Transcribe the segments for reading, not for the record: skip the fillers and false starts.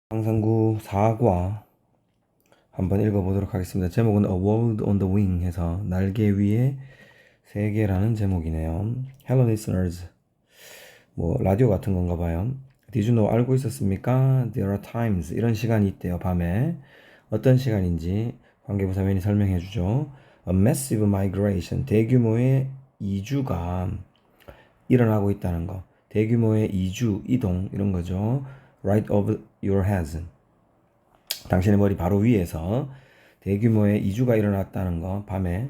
상상구 4과 한번 읽어보도록 하겠습니다. 제목은 A World on the Wing 해서 날개 위에 세계라는 제목이네요. Hello listeners. 뭐 라디오 같은 건가 봐요. Did you know? 알고 있었습니까? There are times. 이런 시간이 있대요. 밤에. 어떤 시간인지 관계부사면이 설명해 주죠. A massive migration. 대규모의 이주가 일어나고 있다는 거. 대규모의 이주, 이동 이런 거죠. Right over your heads. 당신의 머리 바로 위에서 대규모의 이주가 일어났다는 거, 밤에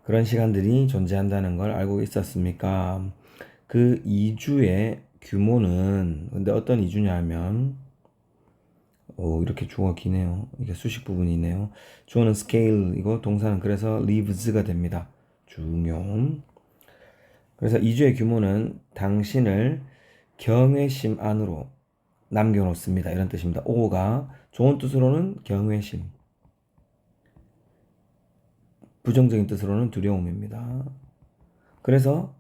그런 시간들이 존재한다는 걸 알고 있었습니까? 그 이주의 규모는 근데 어떤 이주냐 하면 이렇게 주어가 기네요. 이게 수식 부분이네요. 주어는 scale이고 동사는 그래서 lives가 됩니다. 중용. 그래서 이주의 규모는 당신을 경외심 안으로 남겨놓습니다. 이런 뜻입니다. 오가 좋은 뜻으로는 경외심, 부정적인 뜻으로는 두려움입니다. 그래서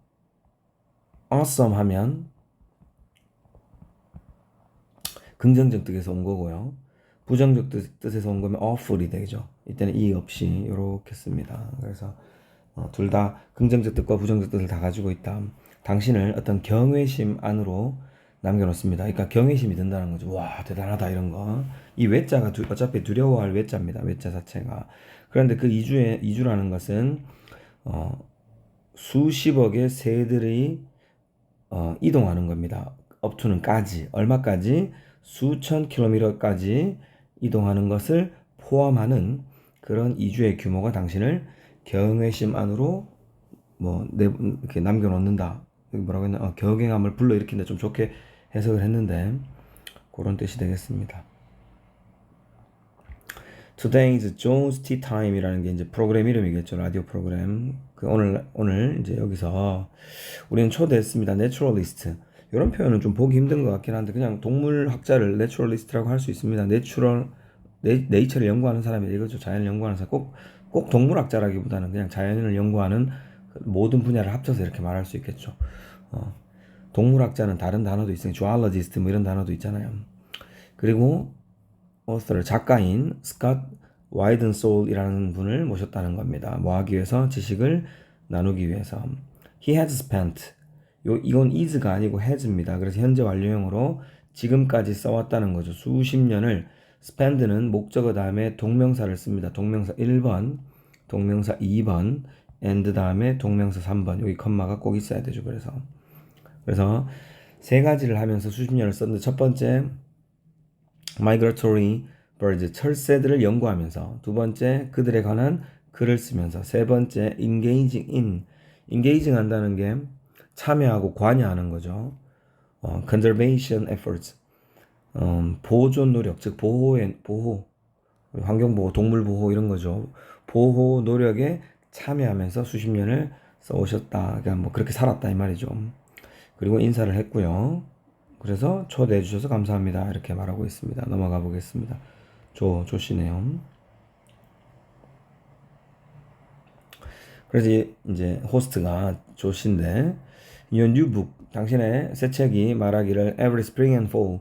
awesome 하면 긍정적 뜻에서 온 거고요. 부정적 뜻에서 온 거면 awful이 되죠. 이때는 이 없이 이렇게 씁니다. 그래서 둘 다 긍정적 뜻과 부정적 뜻을 다 가지고 있다. 당신을 어떤 경외심 안으로 남겨놓습니다. 그러니까 경외심이 든다는 거죠. 와, 대단하다 이런 거. 이 외자가 어차피 두려워할 외자입니다. 외자 자체가. 그런데 그 이주라는 것은 수십억의 새들이 이동하는 겁니다. 업투는까지 얼마까지 수천 킬로미터까지 이동하는 것을 포함하는 그런 이주의 규모가 당신을 경외심 안으로 이렇게 남겨놓는다. 뭐라고 했나? 경외감을 불러일으킨다. 좀 좋게 해석을 했는데 그런 뜻이 되겠습니다. Today's Jones Tea Time이라는 게 이제 프로그램 이름이겠죠. 라디오 프로그램. 오늘 이제 여기서 우리는 초대했습니다. 내추럴리스트. 이런 표현은 좀 보기 힘든 것 같긴 한데 그냥 동물학자를 내추럴리스트라고 할 수 있습니다. 네이처를 연구하는 사람이 이거죠. 자연을 연구하는 사람. 꼭 동물학자라기보다는 그냥 자연을 연구하는 모든 분야를 합쳐서 이렇게 말할 수 있겠죠. 동물학자는 다른 단어도 있으니 조알러지스트 뭐 이런 단어도 있잖아요. 그리고 author 작가인 스캇 와이든소울이라는 분을 모셨다는 겁니다. 뭐 하기 위해서? 지식을 나누기 위해서. He has spent. 이건 is가 아니고 has입니다. 그래서 현재 완료형으로 지금까지 써왔다는 거죠. 수십 년을. spend는 목적어 다음에 동명사를 씁니다. 동명사 1번, 동명사 2번, and 다음에 동명사 3번. 여기 컴마가 꼭 있어야 되죠. 그래서 세 가지를 하면서 수십 년을 썼는데 첫 번째 migratory birds 철새들을 연구하면서, 두 번째 그들에 관한 글을 쓰면서, 세 번째 engaging 한다는 게 참여하고 관여하는 거죠. conservation efforts 보존 노력, 즉 보호, 환경 보호, 동물 보호 이런 거죠. 보호 노력에 참여하면서 수십 년을 써오셨다. 그러니까 뭐 그렇게 살았다 이 말이죠. 그리고 인사를 했고요. 그래서 초대해 주셔서 감사합니다. 이렇게 말하고 있습니다. 넘어가 보겠습니다. 조씨네요. 그래서 이제 호스트가 조씨인데, Your new book, 당신의 새 책이 말하기를 Every spring and fall,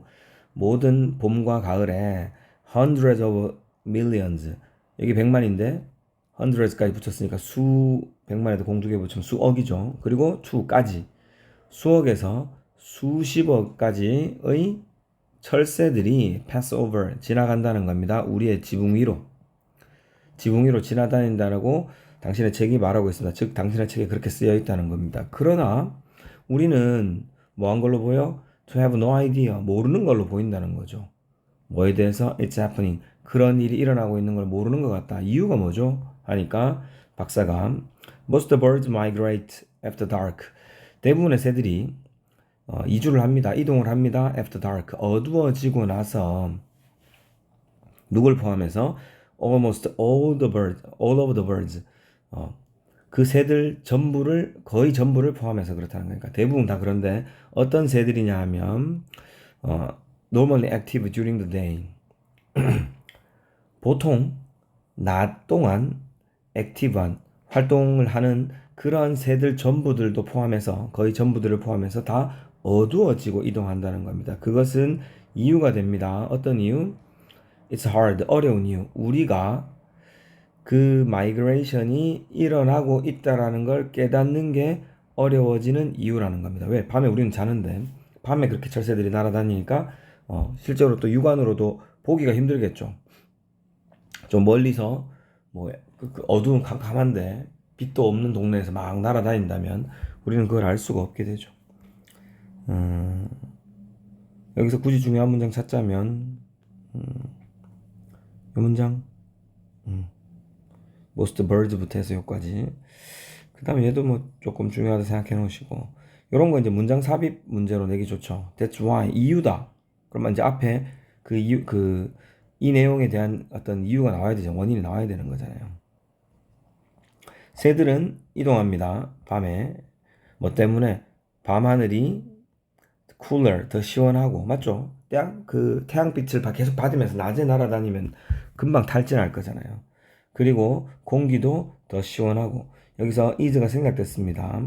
모든 봄과 가을에 hundreds of millions, 여기 100만인데 hundreds까지 붙였으니까 백만에도 공두개 붙이면 수억이죠. 그리고 to까지 수억에서 수십억까지의 철새들이 pass over 지나간다는 겁니다. 우리의 지붕 위로 지나다닌다라고 당신의 책이 말하고 있습니다. 즉 당신의 책에 그렇게 쓰여 있다는 겁니다. 그러나 우리는 뭐 한 걸로 보여? To have no idea, 모르는 걸로 보인다는 거죠. 뭐에 대해서? It's happening, 그런 일이 일어나고 있는 걸 모르는 것 같다. 이유가 뭐죠? 하니까 박사가 Most birds migrate after dark, 대부분의 새들이 이주를 합니다. 이동을 합니다. After dark, 어두워지고 나서. 누굴 포함해서? Almost all of the birds, 그 새들 거의 전부를 포함해서 그렇다는 거니까 대부분 다. 그런데 어떤 새들이냐 하면 normally active during the day, 보통 낮 동안 액티브한 활동을 하는 그런 새들 전부들도 포함해서, 거의 전부들을 포함해서 다 어두워지고 이동한다는 겁니다. 그것은 이유가 됩니다. 어떤 이유? It's hard. 어려운 이유. 우리가 그 마이그레이션이 일어나고 있다라는 걸 깨닫는 게 어려워지는 이유라는 겁니다. 왜? 밤에 우리는 자는데 밤에 그렇게 철새들이 날아다니니까 실제로 또 육안으로도 보기가 힘들겠죠. 좀 멀리서 뭐 그 어두운 캄캄한데 빛도 없는 동네에서 막 날아다닌다면 우리는 그걸 알 수가 없게 되죠. 여기서 굳이 중요한 문장 찾자면 이 문장 most birds부터 해서 여기까지. 그 다음에 얘도 뭐 조금 중요하다 생각해 놓으시고 이런 거 이제 문장 삽입 문제로 내기 좋죠. That's why 이유다. 그러면 이제 앞에 그 이유 이 내용에 대한 어떤 이유가 나와야 되죠. 원인이 나와야 되는 거잖아요. 새들은 이동합니다. 밤에 뭐 때문에 밤하늘이 cooler 더 시원하고 맞죠? 그 태양빛을 계속 받으면서 낮에 날아다니면 금방 탈진할 거잖아요. 그리고 공기도 더 시원하고 여기서 is가 생략됐습니다.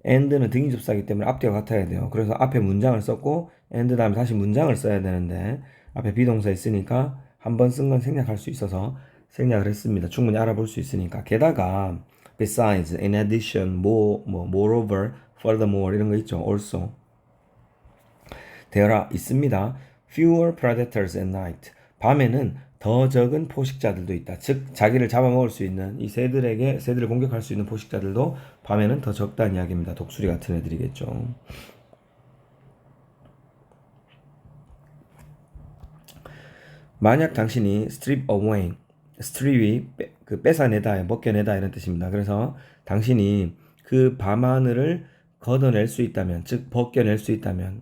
and는 등이 접사하기 때문에 앞뒤가 같아야 돼요. 그래서 앞에 문장을 썼고 and 다음에 다시 문장을 써야 되는데 앞에 비동사 있으니까 한 번 쓴 건 생략할 수 있어서 생략을 했습니다. 충분히 알아볼 수 있으니까. 게다가 besides, in addition, more, moreover, furthermore 이런 거 있죠. also. there 있습니다. fewer predators at night. 밤에는 더 적은 포식자들도 있다. 즉 자기를 잡아먹을 수 있는 이 새들을 공격할 수 있는 포식자들도 밤에는 더 적다는 이야기입니다. 독수리 같은 애들이겠죠. 만약 당신이 strip away, strip이 뺏어내다, 벗겨내다 이런 뜻입니다. 그래서 당신이 그 밤하늘을 걷어낼 수 있다면, 즉 벗겨낼 수 있다면,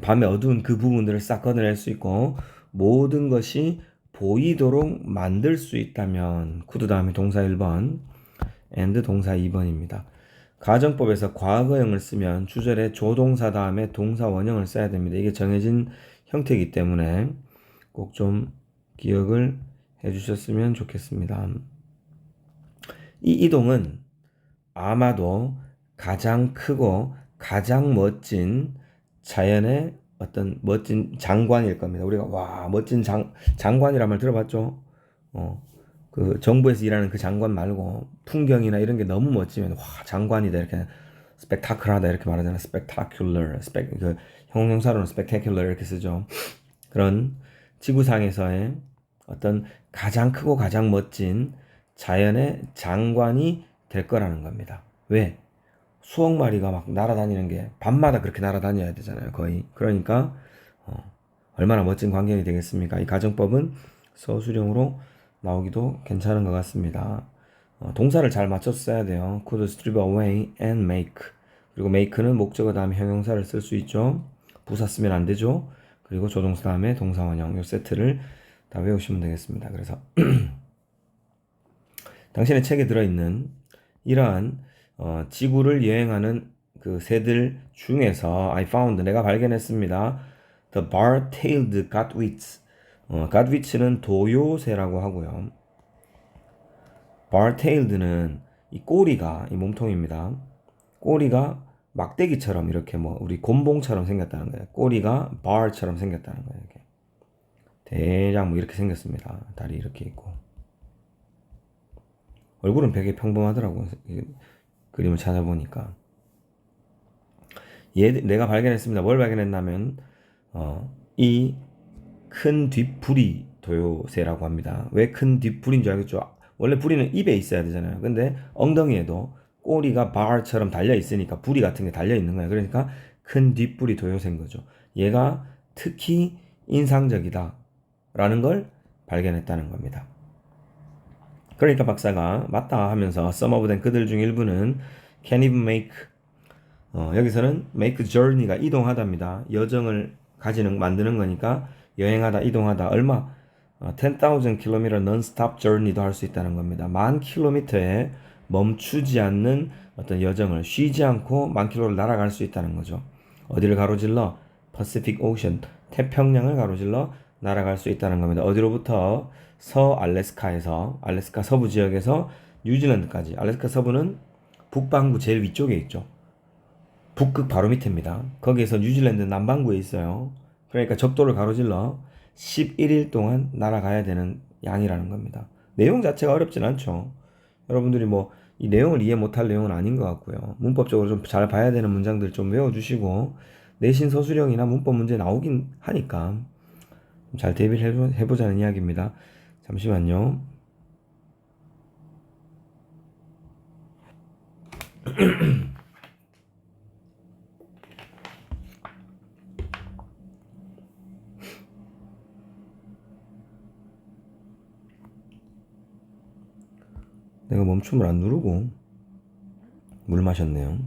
밤에 어두운 그 부분들을 싹 걷어낼 수 있고 모든 것이 보이도록 만들 수 있다면 could 다음에 동사 1번 and 동사 2번입니다. 가정법에서 과거형을 쓰면 주절에 조동사 다음에 동사 원형을 써야 됩니다. 이게 정해진 형태이기 때문에 꼭 좀 기억을 해주셨으면 좋겠습니다. 이 이동은 아마도 가장 크고 가장 멋진 자연의 어떤 멋진 장관일 겁니다. 우리가 와 멋진 장관이란 말 들어봤죠? 그 정부에서 일하는 그 장관 말고 풍경이나 이런 게 너무 멋지면 와 장관이다 이렇게 스펙타클하다 이렇게 말하잖아요. 스펙타큘러 그 형용사로는 스펙타큘러 이렇게 쓰죠. 그런 지구상에서의 어떤 가장 크고 가장 멋진 자연의 장관이 될 거라는 겁니다. 왜? 수억 마리가 막 날아다니는 게 밤마다 그렇게 날아다녀야 되잖아요. 거의. 그러니까 얼마나 멋진 광경이 되겠습니까? 이 가정법은 서술형으로 나오기도 괜찮은 것 같습니다. 동사를 잘 맞춰서 써야 돼요. could strip away and make. 그리고 make는 목적어 다음에 형용사를 쓸 수 있죠. 부사 쓰면 안 되죠. 그리고 조동사 다음에 동사 원형 이 세트를 다 외우시면 되겠습니다. 그래서 당신의 책에 들어있는 이러한 지구를 여행하는 그 새들 중에서 I found 내가 발견했습니다. The bar-tailed godwits. godwits는 도요새라고 하고요. bar-tailed는 이 꼬리가 이 몸통입니다. 꼬리가 막대기처럼 이렇게 뭐 우리 곤봉처럼 생겼다는 거예요. 꼬리가 bar처럼 생겼다는 거예요. 이렇게. 대략 뭐 이렇게 생겼습니다. 다리 이렇게 있고 얼굴은 되게 평범하더라고요. 그림을 찾아보니까 내가 발견했습니다. 뭘 발견했냐면 이 큰 뒷부리 도요새라고 합니다. 왜 큰 뒷부리인 줄 알겠죠? 원래 부리는 입에 있어야 되잖아요. 근데 엉덩이에도 꼬리가 bar처럼 달려 있으니까 부리 같은 게 달려 있는 거예요. 그러니까 큰 뒷부리 도요새인 거죠. 얘가 특히 인상적이다 라는 걸 발견했다는 겁니다. 그러니까 박사가 맞다 하면서 some of them 그들 중 일부는 can even make 여기서는 make journey가 이동하답니다. 여정을 만드는 거니까 여행하다 이동하다 얼마 10,000 km non-stop journey도 할 수 있다는 겁니다. 10,000km에 멈추지 않는 어떤 여정을 쉬지 않고 10,000km를 날아갈 수 있다는 거죠. 어디를 가로질러? Pacific Ocean 태평양을 가로질러 날아갈 수 있다는 겁니다. 어디로부터? 알래스카 서부 지역에서 뉴질랜드까지. 알래스카 서부는 북반구 제일 위쪽에 있죠. 북극 바로 밑에입니다. 거기에서 뉴질랜드 남반구에 있어요. 그러니까 적도를 가로질러 11일 동안 날아가야 되는 양이라는 겁니다. 내용 자체가 어렵진 않죠. 여러분들이 뭐 이 내용을 이해 못할 내용은 아닌 것 같고요. 문법적으로 좀 잘 봐야 되는 문장들 좀 외워주시고 내신 서술형이나 문법 문제 나오긴 하니까 잘 대비를 해보자는 이야기입니다. 잠시만요. 내가 멈춤을 안 누르고 물 마셨네요.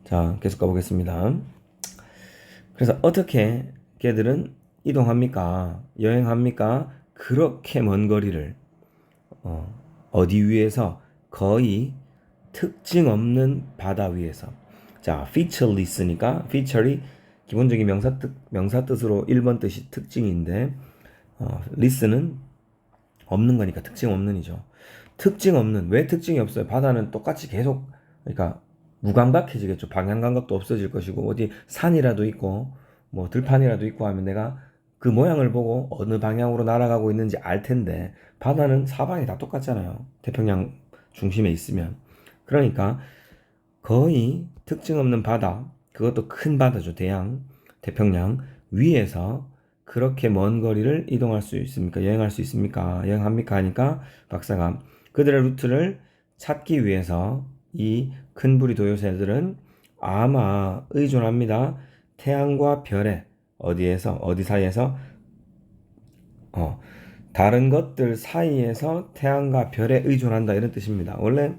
자, 계속 가보겠습니다. 그래서 어떻게 걔들은 이동합니까? 여행합니까? 그렇게 먼 거리를 어디 위에서? 거의 특징 없는 바다 위에서. 자, featureless니까 feature이 기본적인 명사 뜻으로 1번 뜻이 특징인데 less는 없는 거니까 특징 없는이죠. 특징 없는, 왜 특징이 없어요? 바다는 똑같이 계속, 그러니까 무감각해지겠죠. 방향 감각도 없어질 것이고 어디 산이라도 있고 뭐 들판이라도 있고 하면 내가 그 모양을 보고 어느 방향으로 날아가고 있는지 알 텐데 바다는 사방이 다 똑같잖아요. 태평양 중심에 있으면. 그러니까 거의 특징 없는 바다, 그것도 큰 바다죠. 대양, 태평양 위에서 그렇게 먼 거리를 이동할 수 있습니까? 여행할 수 있습니까? 여행합니까? 하니까 박사가 그들의 루트를 찾기 위해서 이 큰 부리 도요새들은 아마 의존합니다. 태양과 별에 어디에서 어디 사이에서 다른 것들 사이에서 태양과 별에 의존한다 이런 뜻입니다. 원래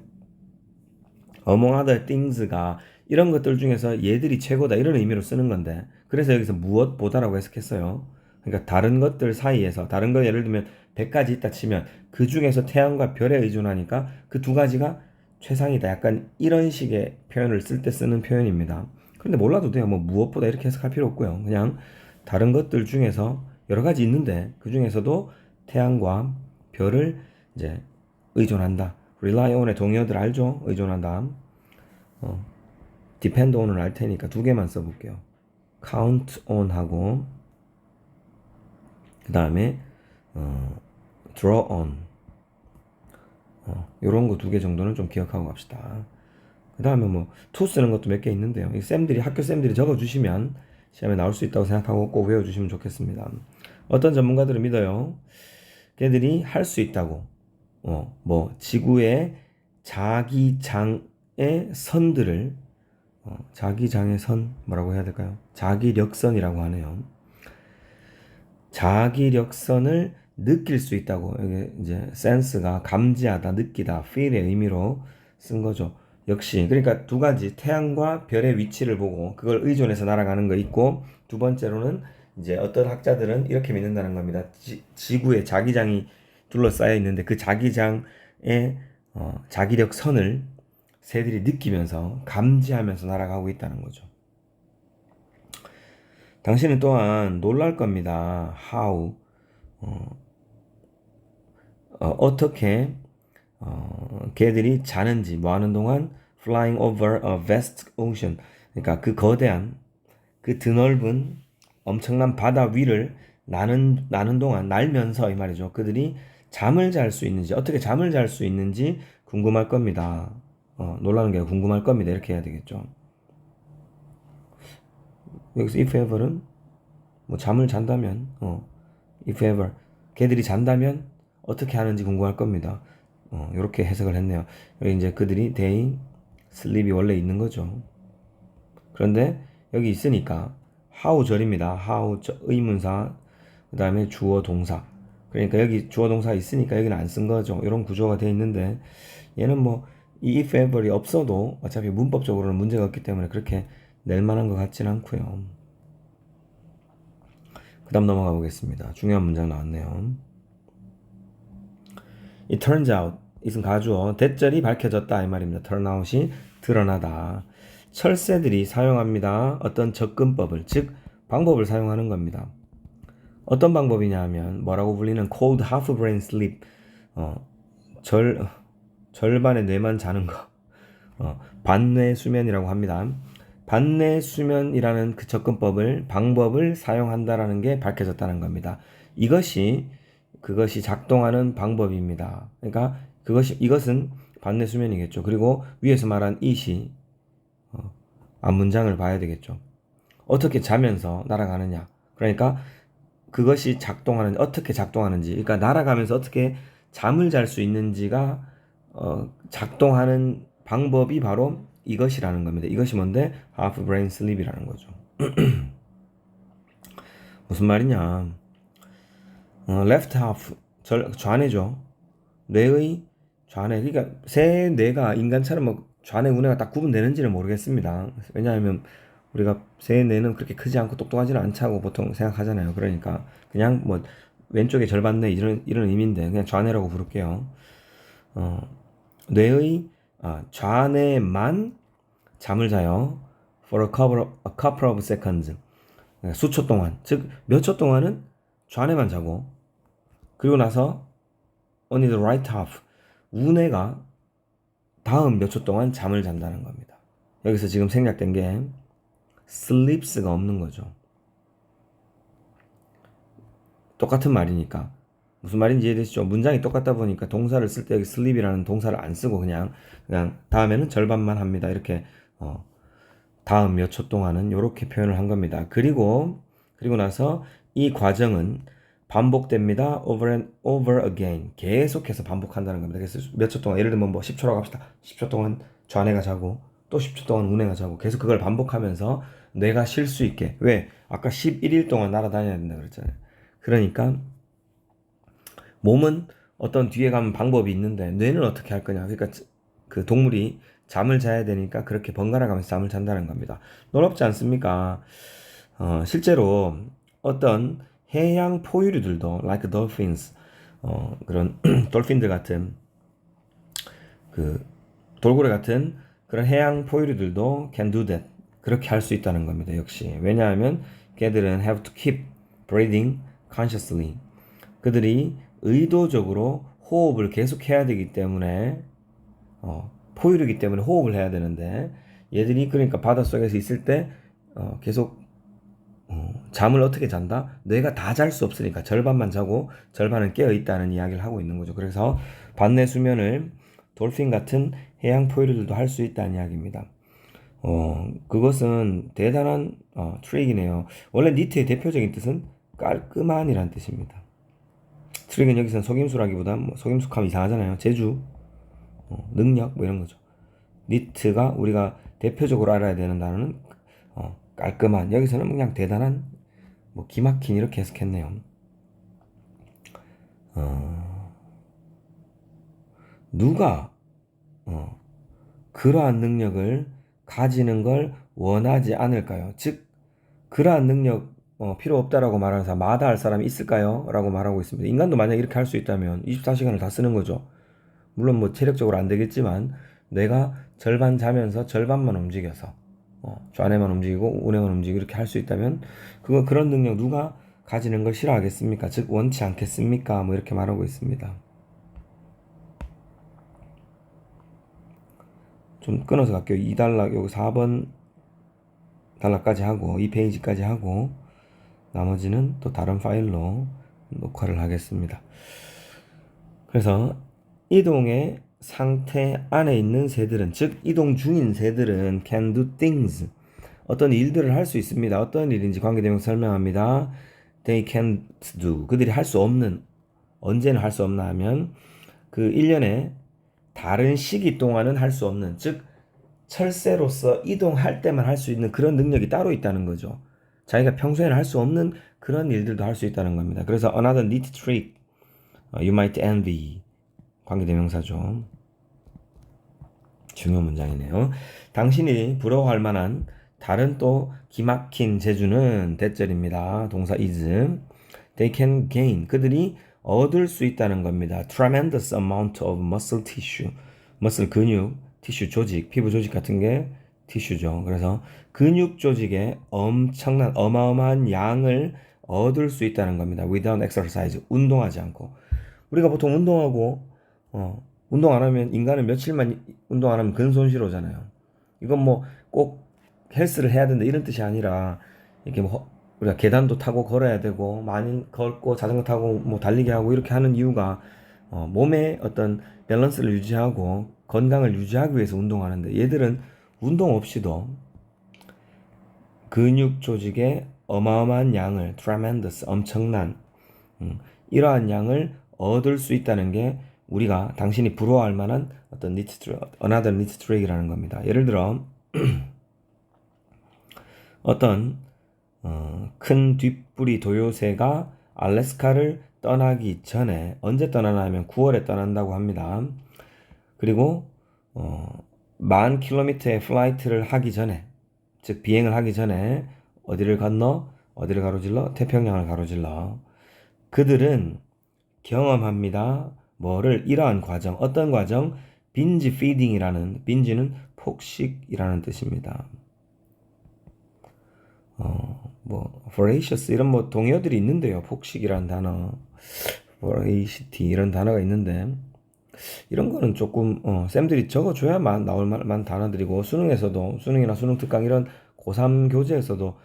among other things가 이런 것들 중에서 얘들이 최고다 이런 의미로 쓰는 건데 그래서 여기서 무엇보다라고 해석했어요. 그러니까 다른 것들 사이에서 다른 거 예를 들면 100가지 있다 치면 그 중에서 태양과 별에 의존하니까 그 두 가지가 최상이다. 약간 이런 식의 표현을 쓸 때 쓰는 표현입니다. 그런데 몰라도 돼요. 뭐 무엇보다 이렇게 해석할 필요 없고요. 그냥 다른 것들 중에서 여러 가지 있는데 그 중에서도 태양과 별을 이제 의존한다. rely on의 동의어들 알죠? 의존한다. depend on을 알 테니까 두 개만 써볼게요. count on 하고 그 다음에 draw on 요런 거 두 개 정도는 좀 기억하고 갑시다. 그 다음에 뭐 to 쓰는 것도 몇 개 있는데요. 이 쌤들이 학교 쌤들이 적어주시면 시험에 나올 수 있다고 생각하고 꼭 외워주시면 좋겠습니다. 어떤 전문가들은 믿어요. 걔들이 할 수 있다고. 뭐 지구의 자기장의 선들을 자기장의 선 뭐라고 해야 될까요? 자기력선이라고 하네요. 자기력선을 느낄 수 있다고. 여기 이제 sense가 감지하다, 느끼다, feel의 의미로 쓴 거죠. 역시 그러니까 두 가지 태양과 별의 위치를 보고 그걸 의존해서 날아가는 거 있고 두 번째로는 이제 어떤 학자들은 이렇게 믿는다는 겁니다. 지구에 자기장이 둘러싸여 있는데 그 자기장의 자기력 선을 새들이 느끼면서 감지하면서 날아가고 있다는 거죠. 당신은 또한 놀랄 겁니다. How 어떻게 개들이 자는지 뭐 하는 동안 flying over a vast ocean 그러니까 그 거대한 그 드넓은 엄청난 바다 위를 나는 동안 날면서 이 말이죠. 그들이 잠을 잘 수 있는지 어떻게 잠을 잘 수 있는지 궁금할 겁니다. 놀라는 게 궁금할 겁니다. 이렇게 해야 되겠죠. 여기서 if ever은 뭐 잠을 잔다면 if ever 걔들이 잔다면 어떻게 하는지 궁금할 겁니다. 이렇게 해석을 했네요. 여기 이제 그들이 they sleep이 원래 있는 거죠. 그런데 여기 있으니까 how 절입니다. how 의문사 그 다음에 주어 동사 그러니까 여기 주어 동사 있으니까 여기는 안 쓴 거죠. 이런 구조가 돼 있는데 얘는 뭐 이 if ever이 없어도 어차피 문법적으로는 문제가 없기 때문에 그렇게 낼 만한 것 같지는 않고요. 그 다음 넘어가 보겠습니다. 중요한 문장 나왔네요. It turns out 이은 가주어 대절이 밝혀졌다 이 말입니다. turn out이 드러나다. 철새들이 사용합니다. 어떤 접근법을 즉 방법을 사용하는 겁니다. 어떤 방법이냐 하면 뭐라고 불리는 cold half brain sleep 절반의 뇌만 자는 거 반뇌 수면이라고 합니다. 반내 수면이라는 그 접근법을 방법을 사용한다라는 게 밝혀졌다는 겁니다. 그것이 작동하는 방법입니다. 그러니까 이것은 반내 수면이겠죠. 그리고 위에서 말한 it이 앞문장을 봐야 되겠죠. 어떻게 자면서 날아가느냐. 그러니까 그것이 어떻게 작동하는지, 그러니까 날아가면서 어떻게 잠을 잘 수 있는지가 작동하는 방법이 바로 이것이라는 겁니다. 이것이 뭔데? half brain sleep이라는 거죠. 무슨 말이냐? left half 좌뇌죠. 뇌의 좌뇌. 그러니까 새 뇌가 인간처럼 뭐 좌뇌 우뇌가 딱 구분되는지는 모르겠습니다. 왜냐하면 우리가 새 뇌는 그렇게 크지 않고 똑똑하지는 않다고 보통 생각하잖아요. 그러니까 그냥 뭐 왼쪽에 절반 뇌 이런 의미인데 그냥 좌뇌라고 부를게요. 뇌의 좌뇌만 잠을 자요. for a couple of seconds. 수초 동안, 즉 몇 초 동안은 좌뇌만 자고 그리고 나서 only the right half 우뇌가 다음 몇 초 동안 잠을 잔다는 겁니다. 여기서 지금 생략된 게 sleeps가 없는 거죠. 똑같은 말이니까 무슨 말인지 이해되시죠? 문장이 똑같다 보니까 동사를 쓸 때 여기 sleep이라는 동사를 안 쓰고 그냥 다음에는 절반만 합니다. 이렇게 다음 몇 초 동안은 이렇게 표현을 한 겁니다. 그리고 나서 이 과정은 반복됩니다. over and over again. 계속해서 반복한다는 겁니다. 그래서 몇 초 동안, 예를 들면 뭐 10초라고 합시다. 10초 동안 좌뇌가 자고 또 10초 동안 우뇌가 자고 계속 그걸 반복하면서 뇌가 쉴 수 있게. 왜? 아까 11일 동안 날아다녀야 된다 그랬잖아요. 그러니까 몸은 어떤 뒤에 가면 방법이 있는데 뇌는 어떻게 할 거냐. 그러니까 그 동물이 잠을 자야 되니까 그렇게 번갈아 가면서 잠을 잔다는 겁니다. 놀랍지 않습니까? 실제로 어떤 해양 포유류들도 like dolphins 그런 돌핀들 같은 그 돌고래 같은 그런 해양 포유류들도 can do that. 그렇게 할 수 있다는 겁니다. 역시. 왜냐하면 걔들은 have to keep breathing consciously. 그들이 의도적으로 호흡을 계속 해야 되기 때문에 포유류이기 때문에 호흡을 해야 되는데 얘들이 그러니까 바닷속에서 있을 때 계속 잠을 어떻게 잔다? 뇌가 다 잘 수 없으니까 절반만 자고 절반은 깨어 있다는 이야기를 하고 있는 거죠. 그래서 반내 수면을 돌핀 같은 해양 포유류들도 할 수 있다는 이야기입니다. 그것은 대단한 트릭이네요. 원래 니트의 대표적인 뜻은 깔끔한이라는 뜻입니다. 트릭은 여기서는 속임수라기보다 뭐 속임수하면 이상하잖아요. 재주, 능력 뭐 이런 거죠. 니트가 우리가 대표적으로 알아야 되는 단어는 깔끔한. 여기서는 그냥 대단한, 뭐 기막힌 이렇게 해석했네요. 누가 그러한 능력을 가지는 걸 원하지 않을까요? 즉 그러한 능력 필요 없다라고 말하는 사람, 마다할 사람이 있을까요? 라고 말하고 있습니다. 인간도 만약 이렇게 할 수 있다면 24시간을 다 쓰는 거죠. 물론 뭐 체력적으로 안 되겠지만 뇌가 절반 자면서 절반만 움직여서 좌뇌만 움직이고 우뇌만 움직이고 이렇게 할 수 있다면 그런 능력 누가 가지는 걸 싫어하겠습니까? 즉 원치 않겠습니까? 뭐 이렇게 말하고 있습니다. 좀 끊어서 갈게요. 2단락 여기 4번 단락까지 하고 2페이지까지 하고 나머지는 또 다른 파일로 녹화를 하겠습니다. 그래서 이동의 상태 안에 있는 새들은, 즉 이동 중인 새들은 can do things, 어떤 일들을 할 수 있습니다. 어떤 일인지 관계대명사 설명합니다. They can't do, 그들이 할 수 없는, 언제는 할 수 없나 하면 그 1년에 다른 시기 동안은 할 수 없는, 즉 철새로서 이동할 때만 할 수 있는 그런 능력이 따로 있다는 거죠. 자기가 평소에는 할 수 없는 그런 일들도 할 수 있다는 겁니다. 그래서 another neat trick you might envy, 관계대명사죠. 중요 문장이네요. 당신이 부러워할 만한 다른 또 기막힌 재주는 대절입니다. 동사 is. They can gain, 그들이 얻을 수 있다는 겁니다. Tremendous amount of muscle tissue, muscle 근육, 티슈 조직, 피부 조직 같은 게 티슈죠. 그래서 근육 조직에 엄청난 어마어마한 양을 얻을 수 있다는 겁니다. Without exercise, 운동하지 않고. 우리가 보통 운동하고 운동 안 하면, 인간은 며칠만 운동 안 하면 근손실 오잖아요. 이건 뭐 꼭 헬스를 해야 된다 이런 뜻이 아니라 이렇게 뭐 우리가 계단도 타고 걸어야 되고 많이 걷고 자전거 타고 뭐 달리기 하고 이렇게 하는 이유가 몸의 어떤 밸런스를 유지하고 건강을 유지하기 위해서 운동하는데 얘들은 운동 없이도 근육 조직의 어마어마한 양을 tremendous 엄청난 이러한 양을 얻을 수 있다는 게 우리가 당신이 부러워할 만한 어떤 another neat trick이라는 겁니다. 예를 들어 어떤 큰 뒷부리 도요새가 알래스카를 떠나기 전에 언제 떠나나 하면 9월에 떠난다고 합니다. 그리고 10,000km의 플라이트를 하기 전에 즉 비행을 하기 전에 어디를 건너 어디를 가로질러 태평양을 가로질러 그들은 경험합니다. 뭐를 이러한 과정 어떤 과정 빈지 피딩이라는 빈지는 폭식이라는 뜻입니다. 뭐 voracious 이런 뭐 동의어들이 있는데요. 폭식이라는 단어, voracity 이런 단어가 있는데 이런 거는 조금 쌤들이 적어줘야만 나올 만한 단어들이고 수능이나 수능 특강 이런 고3 교재에서도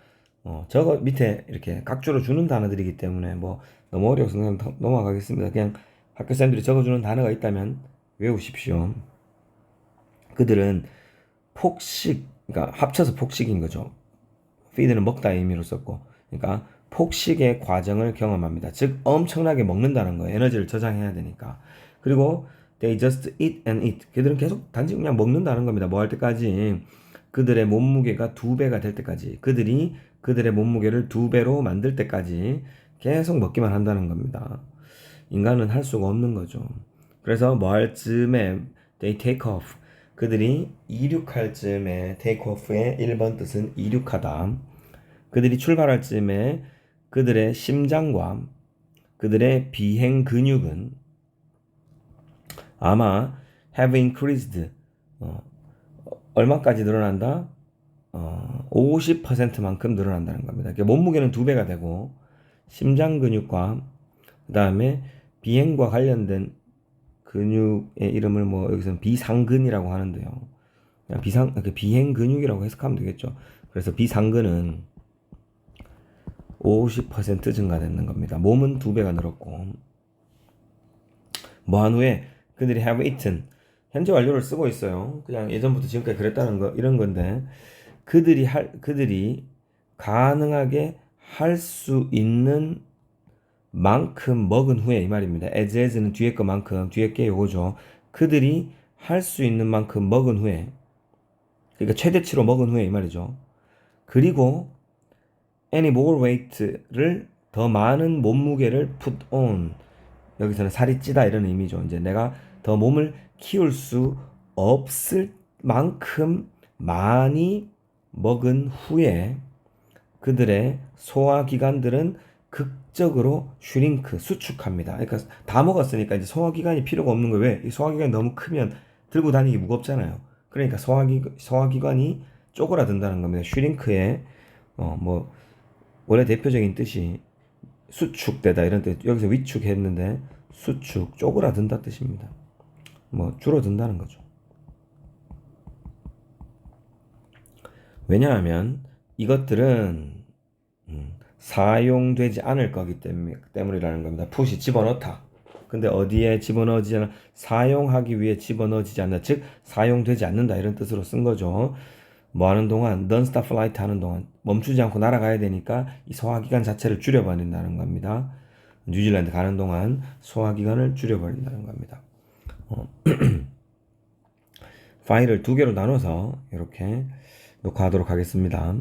적어 밑에 이렇게 각주로 주는 단어들이기 때문에 뭐 너무 어려워서 그냥 넘어가겠습니다. 그냥 학교 쌤들이 적어주는 단어가 있다면 외우십시오. 그들은 폭식, 그러니까 합쳐서 폭식인 거죠. feed는 먹다의 의미로 썼고, 그러니까 폭식의 과정을 경험합니다. 즉 엄청나게 먹는다는 거예요. 에너지를 저장해야 되니까. 그리고 they just eat and eat. 그들은 계속 단지 그냥 먹는다는 겁니다. 뭐 할 때까지 그들의 몸무게가 2배가 될 때까지 그들이 그들의 몸무게를 2배로 만들 때까지 계속 먹기만 한다는 겁니다. 인간은 할 수가 없는 거죠. 그래서 뭐 할 즈음에 they take off. 그들이 이륙할 즈음에 take off의 1번 뜻은 이륙하다. 그들이 출발할 즈음에 그들의 심장과 그들의 비행 근육은 아마 have increased 얼마까지 늘어난다? 50%만큼 늘어난다는 겁니다. 그러니까 몸무게는 2배가 되고 심장 근육과 그 다음에 비행과 관련된 근육의 이름을 뭐 여기서는 비상근이라고 하는데요. 그냥 비행 근육이라고 해석하면 되겠죠. 그래서 비상근은 50% 증가되는 겁니다. 몸은 2배가 늘었고 뭐 한 후에 그들이 have eaten 현재 완료를 쓰고 있어요. 그냥 예전부터 지금까지 그랬다는 거 이런 건데 그들이 가능하게 할 수 있는 만큼 먹은 후에 이 말입니다. as는 뒤에 거만큼 뒤에 게 요거죠. 그들이 할 수 있는 만큼 먹은 후에 그러니까 최대치로 먹은 후에 이 말이죠. 그리고 any more weight를 더 많은 몸무게를 put on 여기서는 살이 찌다 이런 의미죠. 이제 내가 더 몸을 키울 수 없을 만큼 많이 먹은 후에 그들의 소화기관들은 극적으로 슈링크, 수축합니다. 그러니까 다 먹었으니까 이제 소화기관이 필요가 없는 거예요. 왜? 이 소화기관이 너무 크면 들고 다니기 무겁잖아요. 그러니까 소화기관이 쪼그라든다는 겁니다. 슈링크의 뭐 원래 대표적인 뜻이 수축되다 이런 뜻. 여기서 위축했는데 수축, 쪼그라든다 뜻입니다. 뭐 줄어든다는 거죠. 왜냐하면 이것들은 사용되지 않을 거기 때문이라는 겁니다. 푸시 집어넣다. 근데 어디에 집어넣어지지 않아? 사용하기 위해 집어넣어지지 않는다. 즉 사용되지 않는다 이런 뜻으로 쓴 거죠. 뭐 하는 동안 non-stop flight 하는 동안 멈추지 않고 날아가야 되니까 이 소화기관 자체를 줄여버린다는 겁니다. 뉴질랜드 가는 동안 소화기관을 줄여버린다는 겁니다. 파일을 2개로 나눠서 이렇게 녹화하도록 하겠습니다.